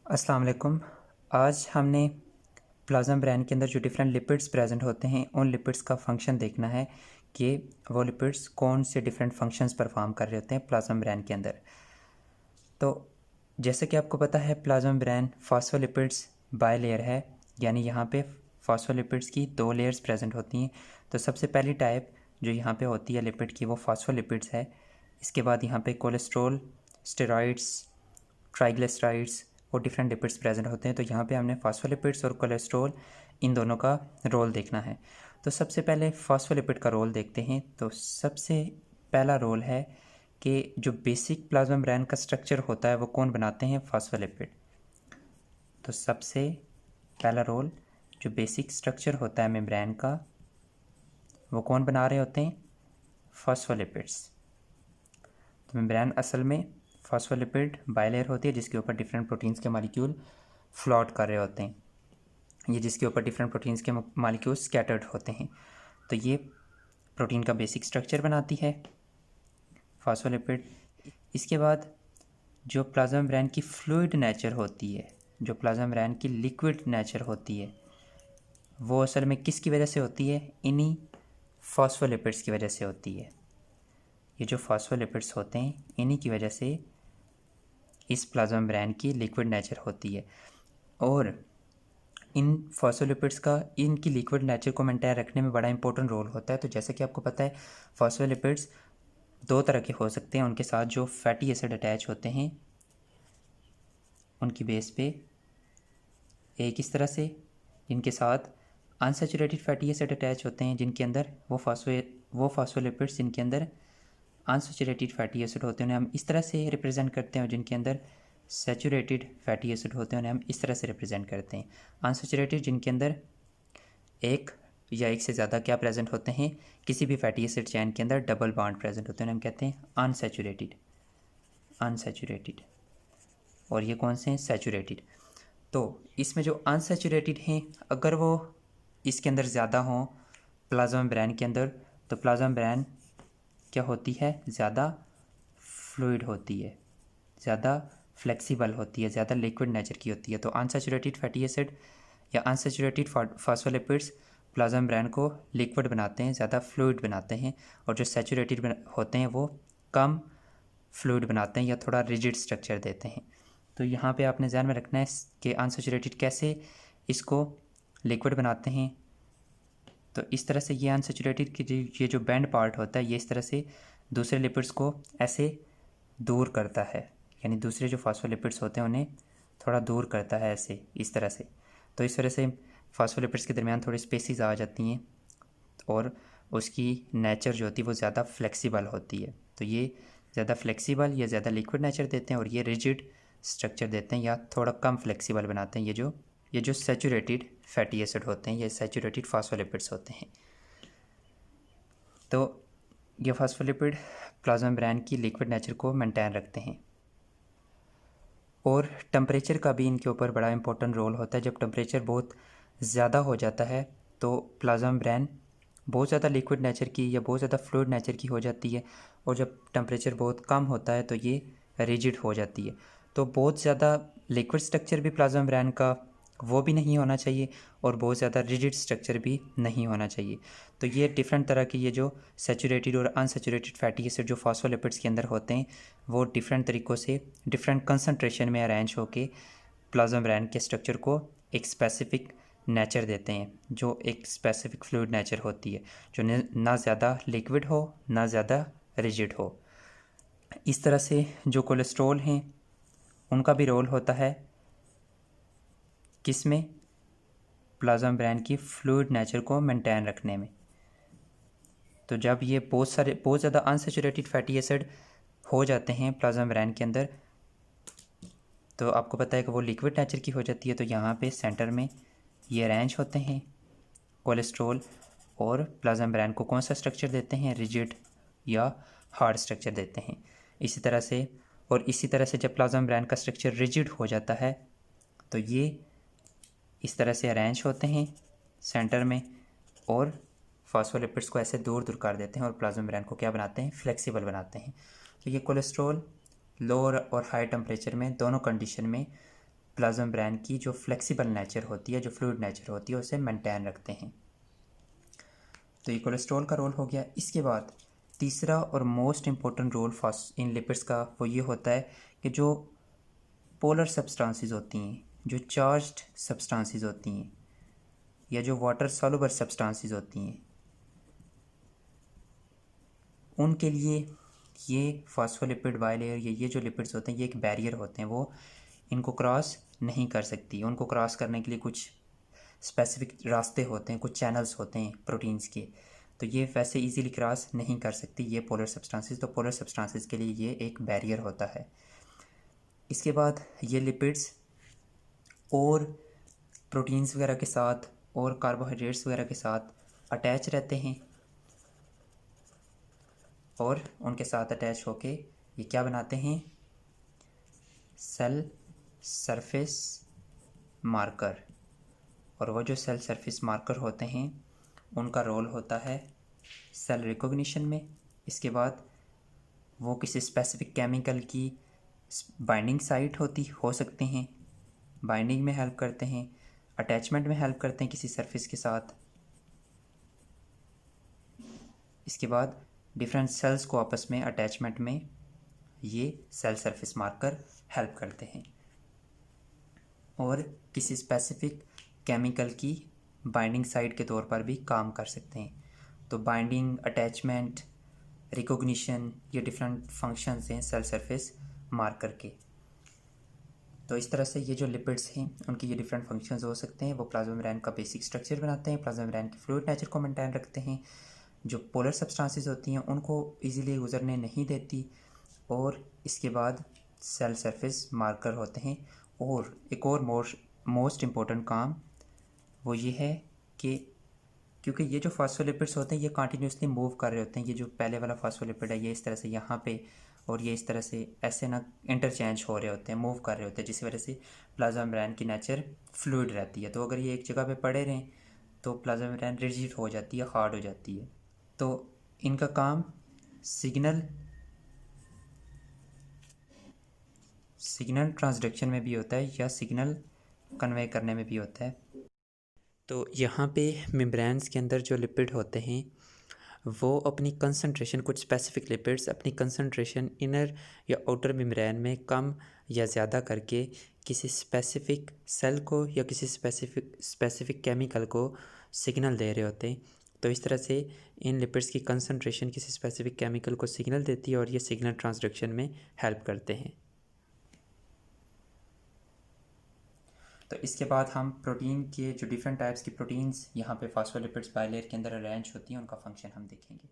अस्सलाम वालेकुम। आज हमने प्लाज्मा ब्रेन के अंदर जो डिफरेंट लिपिड्स प्रेजेंट होते हैं उन लिपिड्स का फंक्शन देखना है कि वो लिपिड्स कौन से डिफरेंट फंक्शंस परफॉर्म कर रहे होते हैं प्लाज्मा ब्रेन के अंदर। तो जैसे कि आपको पता है प्लाज्मा ब्रेन फॉस्फोलिपिड्स बायलेयर है, यानी यहाँ पे फॉस्फोलिपिड्स की 2 लेयर्स प्रेजेंट होती हैं। तो सबसे पहली टाइप जो यहाँ पे होती है लिपिड की वो फॉस्फोलिपिड्स है। इसके बाद यहाँ पे कोलेस्ट्रॉल, स्टेरॉइड्स, ट्राइग्लिसराइड्स और डिफरेंट लिपिड्स प्रेजेंट होते हैं। तो यहाँ पे हमने फॉस्फोलिपिड्स और कोलेस्ट्रॉल इन दोनों का रोल देखना है। तो सबसे पहले फॉस्फोलिपिड का रोल देखते हैं। तो सबसे पहला रोल है कि जो बेसिक प्लाज्मा मेम्ब्रेन का स्ट्रक्चर होता है वो कौन बनाते हैं? फॉस्फोलिपिड। तो सबसे पहला रोल जो बेसिक स्ट्रक्चर होता है मेम्ब्रेन का वो कौन बना रहे होते हैं? फॉस्फोलिपिड्स। तो मेम्ब्रेन असल में फॉस्फोलिपिड बायलेयर होती है जिसके ऊपर डिफरेंट प्रोटीन्स के मॉलिक्यूल फ्लोट कर रहे होते हैं, ये जिसके ऊपर डिफरेंट प्रोटीन्स के मॉलिक्यूल स्कैटर्ड होते हैं। तो ये प्रोटीन का बेसिक स्ट्रक्चर बनाती है फॉस्फोलिपिड। इसके बाद जो प्लाज्मा मेम्ब्रेन की फ्लूइड नेचर होती है, जो प्लाज्मा मेम्ब्रेन की लिक्विड नेचर होती है, वो असल में किसकी वजह से होती है? इन्हीं फॉस्फोलिपिड्स की वजह से होती है। ये जो फॉस्फोलिपिड्स होते हैं इन्हीं की वजह से इस प्लाज्मा मेम्ब्रेन की लिक्विड नेचर होती है। और इन फॉस्फोलिपिड्स का इनकी लिक्विड नेचर को मेंटेन रखने में बड़ा इंपॉर्टेंट रोल होता है। तो जैसे कि आपको पता है फॉस्फोलिपिड्स 2 तरह के हो सकते हैं, उनके साथ जो फैटी एसिड अटैच होते हैं उनकी बेस पे। एक इस तरह से जिनके साथ अनसैचुरेटेड फैटी एसिड अटैच होते हैं, जिनके अंदर वो फॉस्फोलिपिड्स जिनके अंदर अनसैचुरेटेड फैटी एसिड होते हैं उन्हें हम इस तरह से रिप्रेजेंट करते हैं, और जिनके अंदर सैचुरेटेड फैटी एसिड होते हैं उन्हें हम इस तरह से रिप्रेजेंट करते हैं। अनसैचुरेटेड जिनके अंदर एक या एक से ज़्यादा क्या प्रेजेंट होते हैं, किसी भी फैटी एसिड चैन के अंदर डबल बॉन्ड प्रेजेंट होते हैं, हम कहते हैं अनसैचुरेटेड। अनसैचुरेटेड और ये कौन से हैं? सैचुरेटेड। तो इसमें जो अनसैचुरेटेड हैं अगर वो इसके अंदर ज़्यादा हों प्लाज्मा मेम्ब्रेन के अंदर, तो प्लाज्मा मेम्ब्रेन क्या होती है? ज़्यादा फ्लूइड होती है, ज़्यादा फ्लेक्सिबल होती है, ज़्यादा लिक्विड नेचर की होती है। तो अनसैचुरेटेड फैटी एसिड या अनसैचुरेटेड फॉस्फोलिपिड्स प्लाज्मा मेम्ब्रेन को लिक्विड बनाते हैं, ज़्यादा फ्लूइड बनाते हैं, और जो सैचुरेटेड होते हैं वो कम फ्लूइड बनाते हैं या थोड़ा रिजिड स्ट्रक्चर देते हैं। तो यहाँ पे आपने ध्यान में रखना है कि अनसैचुरेटेड कैसे इसको लिक्विड बनाते हैं। तो इस तरह से ये अनसैचुरेटेड की ये जो बैंड पार्ट होता है ये इस तरह से दूसरे लिपिड्स को ऐसे दूर करता है, यानी दूसरे जो फॉस्फोलिपिड्स होते हैं उन्हें थोड़ा दूर करता है ऐसे इस तरह से। तो इस तरह से फॉस्फोलिपिड्स के दरमियान थोड़ी स्पेसिस आ जाती हैं और उसकी नेचर जो होती है वो ज़्यादा फ्लेक्सिबल होती है। तो ये ज़्यादा फ्लेक्सिबल या ज़्यादा लिक्विड नेचर देते हैं और ये रिजिड स्ट्रक्चर देते हैं या थोड़ा कम फ्लेक्सिबल बनाते हैं ये जो सैचुरेटेड फैटी एसिड होते हैं, ये सैचुरेटेड फॉस्फोलिपिड्स होते हैं। तो ये फॉस्फोलिपिड प्लाज्मा मेम्ब्रेन की लिक्विड नेचर को मेंटेन रखते हैं। और टेम्परेचर का भी इनके ऊपर बड़ा इंपॉर्टेंट रोल होता है। जब टेम्परेचर बहुत ज़्यादा हो जाता है तो प्लाज्मा मेम्ब्रेन बहुत ज़्यादा लिक्विड नेचर की या बहुत ज़्यादा फ्लूइड नेचर की हो जाती है, और जब टेम्परेचर बहुत कम होता है तो ये रिजिड हो जाती है। तो बहुत ज़्यादा लिक्विड स्ट्रक्चर भी प्लाज्मा मेम्ब्रेन का वो भी नहीं होना चाहिए और बहुत ज़्यादा रिजिड स्ट्रक्चर भी नहीं होना चाहिए। तो ये डिफरेंट तरह के ये जो सैचुरेटेड और अनसैचुरेटेड फैटी एसिड जो फॉस्फोलिपिड्स के अंदर होते हैं वो डिफरेंट तरीक़ों से डिफरेंट कंसंट्रेशन में अरेंज होके प्लाज्मा मेम्ब्रेन के स्ट्रक्चर को एक स्पेसिफिक नेचर देते हैं, जो एक स्पेसिफिक फ्लूइड नेचर होती है, जो ना ज़्यादा लिक्विड हो ना ज़्यादा रिजिड हो। इस तरह से जो कोलेस्ट्रॉल हैं उनका भी रोल होता है किस में? प्लाज्मा मेम्ब्रेन की फ्लूइड नेचर को मेंटेन रखने में। तो जब ये बहुत ज़्यादा अनसैचुरेटेड फैटी एसिड हो जाते हैं प्लाज्मा मेम्ब्रेन के अंदर, तो आपको पता है कि वो लिक्विड नेचर की हो जाती है। तो यहाँ पे सेंटर में ये अरेंज होते हैं कोलेस्ट्रॉल, और प्लाज्मा मेम्ब्रेन को कौन सा स्ट्रक्चर देते हैं? रिजिड या हार्ड स्ट्रक्चर देते हैं। इसी तरह से जब प्लाज्मा मेम्ब्रेन का स्ट्रक्चर रिजिड हो जाता है तो ये इस तरह से अरेंज होते हैं सेंटर में, और फॉस्फोलिपिड्स को ऐसे दूर दूर कर देते हैं और प्लाज्मा मेम्ब्रेन को क्या बनाते हैं? फ्लेक्सिबल बनाते हैं। तो ये कोलेस्ट्रॉल लोअर और हाई टेम्परेचर में दोनों कंडीशन में प्लाज्मा मेम्ब्रेन की जो फ्लेक्सिबल नेचर होती है, जो फ्लूइड नेचर होती है, उसे मेंटेन रखते हैं। तो ये कोलेस्ट्रॉल का रोल हो गया। इसके बाद तीसरा और most important role in lipids का वो ये होता है कि जो पोलर सब्सटेंसेस होती हैं, जो चार्ज्ड सब्सटेंसेस होती हैं, या जो वाटर सॉल्युबल सब्सटेंसेस होती हैं, उनके लिए ये फॉस्फोलिपिड बाइलेयर, ये जो लिपिड्स होते हैं, ये एक बैरियर होते हैं, वो इनको क्रॉस नहीं कर सकती। उनको क्रॉस करने के लिए कुछ स्पेसिफिक रास्ते होते हैं, कुछ चैनल्स होते हैं प्रोटीन्स के, तो ये वैसे इजीली क्रॉस नहीं कर सकती ये पोलर सब्सटेंसेस। तो पोलर सब्सटेंसेस के लिए ये एक बैरियर होता है। इसके बाद ये लिपिड्स और प्रोटीन्स वगैरह के साथ और कार्बोहाइड्रेट्स वगैरह के साथ अटैच रहते हैं, और उनके साथ अटैच होके ये क्या बनाते हैं, सेल सरफेस मार्कर। और वो जो सेल सरफेस मार्कर होते हैं उनका रोल होता है सेल रिकॉग्निशन में। इसके बाद वो किसी स्पेसिफिक केमिकल की बाइंडिंग साइट हो सकते हैं, बाइंडिंग में हेल्प करते हैं, अटैचमेंट में हेल्प करते हैं किसी सरफेस के साथ। इसके बाद डिफरेंट सेल्स को आपस में अटैचमेंट में ये सेल सरफेस मार्कर हेल्प करते हैं, और किसी स्पेसिफिक केमिकल की बाइंडिंग साइट के तौर पर भी काम कर सकते हैं। तो बाइंडिंग, अटैचमेंट, रिकॉग्निशन, ये डिफरेंट फंक्शंस हैं सेल सरफेस मार्कर के। तो इस तरह से ये जो लिपिड्स हैं उनके ये डिफरेंट फंक्शंस हो सकते हैं। वो प्लाज्मा मेम्ब्रेन का बेसिक स्ट्रक्चर बनाते हैं, प्लाज्मा मेम्ब्रेन की फ्लूइड नेचर को मेंटेन रखते हैं, जो पोलर सब्सटेंसेस होती हैं उनको इजीली गुजरने नहीं देती, और इसके बाद सेल सरफेस मार्कर होते हैं। और एक और मोस्ट इम्पोर्टेंट काम वो ये है कि क्योंकि ये जो फॉस्फोलिपिड्स होते हैं ये कंटिन्यूसली मूव कर रहे होते हैं, ये जो पहले वाला फॉस्फोलिपिड है ये इस तरह से यहाँ पे, और ये इस तरह से ऐसे ना इंटरचेंज हो रहे होते हैं, मूव कर रहे होते हैं, जिस वजह से प्लाज्मा मेम्ब्रेन की नेचर फ्लूइड रहती है। तो अगर ये एक जगह पे पड़े रहें तो प्लाज्मा मेम्ब्रेन रिजिड हो जाती है, हार्ड हो जाती है। तो इनका काम सिग्नल ट्रांसडक्शन में भी होता है या सिग्नल कन्वे करने में भी होता है। तो यहाँ पे मेम्ब्रेन्स के अंदर जो लिपिड होते हैं वो अपनी कंसंट्रेशन, कुछ स्पेसिफिक लिपिड्स अपनी कंसंट्रेशन इनर या आउटर मेम्ब्रेन में कम या ज़्यादा करके किसी स्पेसिफिक सेल को या किसी स्पेसिफिक केमिकल को सिग्नल दे रहे होते हैं। तो इस तरह से इन लिपिड्स की कंसंट्रेशन किसी स्पेसिफिक केमिकल को सिग्नल देती है और ये सिग्नल ट्रांसडक्शन में हेल्प करते हैं। तो इसके बाद हम प्रोटीन के जो डिफरेंट टाइप्स की प्रोटीन्स यहाँ पे फॉस्फोलिपिड्स बाइलेयर के अंदर अरेंज होती हैं उनका फंक्शन हम देखेंगे।